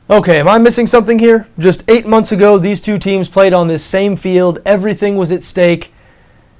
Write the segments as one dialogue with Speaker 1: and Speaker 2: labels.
Speaker 1: Okay, am I missing something here? Just 8 months ago, these two teams played on this same field. Everything was at stake.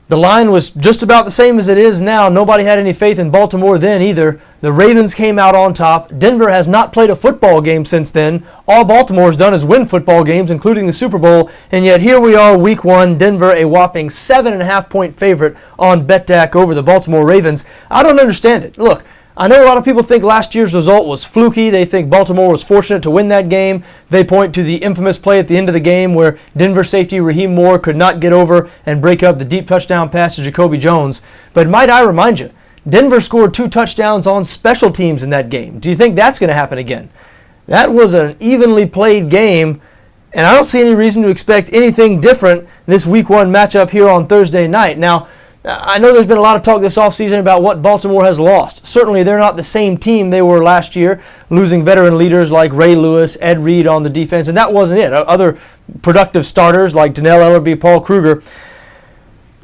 Speaker 1: The line was just about the same as it is now. Nobody had any faith in Baltimore then either. The Ravens came out on top. Denver has not played a football game since then. All Baltimore's done is win football games, including the Super Bowl. And yet here we are, week one, Denver a whopping 7.5-point favorite on BETDAQ over the Baltimore Ravens. I don't understand it. Look, I know a lot of people think last year's result was fluky. They think Baltimore was fortunate to win that game. They point to the infamous play at the end of the game where Denver safety Raheem Moore could not get over and break up the deep touchdown pass to Jacoby Jones. But might I remind you, Denver scored 2 touchdowns on special teams in that game. Do you think that's going to happen again? That was an evenly played game, and I don't see any reason to expect anything different this week one matchup here on Thursday night. Now, I know there's been a lot of talk this offseason about what Baltimore has lost. Certainly they're not the same team they were last year, losing veteran leaders like Ray Lewis, Ed Reed on the defense, and that wasn't it. Other productive starters like Dannell Ellerbe, Paul Kruger,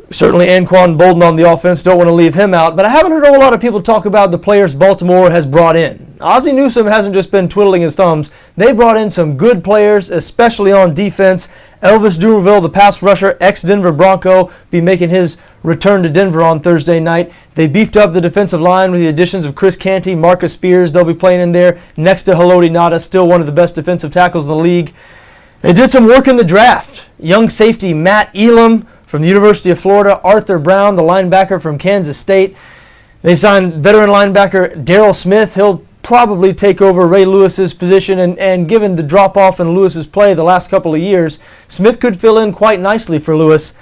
Speaker 1: certainly Anquan Bolden on the offense, don't want to leave him out, but I haven't heard a whole lot of people talk about the players Baltimore has brought in. Ozzie Newsome hasn't just been twiddling his thumbs. They brought in some good players, especially on defense. Elvis Dumervil, the pass rusher, ex-Denver Bronco, be making his return to Denver on Thursday night. They beefed up the defensive line with the additions of Chris Canty, Marcus Spears. They'll be playing in there next to Haloti Ngata, still one of the best defensive tackles in the league. They did some work in the draft. Young safety Matt Elam from the University of Florida, Arthur Brown, the linebacker from Kansas State. They signed veteran linebacker Darryl Smith. He'll probably take over Ray Lewis's position, and given the drop-off in Lewis's play the last couple of years, Smith could fill in quite nicely for Lewis.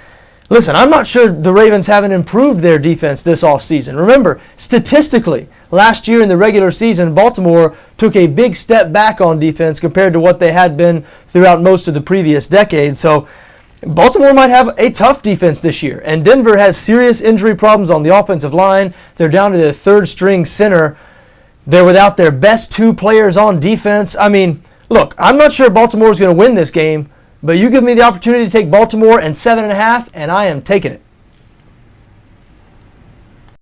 Speaker 1: Listen, I'm not sure the Ravens haven't improved their defense this offseason. Remember, statistically, last year in the regular season, Baltimore took a big step back on defense compared to what they had been throughout most of the previous decade. So Baltimore might have a tough defense this year, and Denver has serious injury problems on the offensive line. They're down to their third-string center. They're without their best 2 players on defense. I mean, look, I'm not sure Baltimore's going to win this game, but you give me the opportunity to take Baltimore and 7.5, and I am taking it.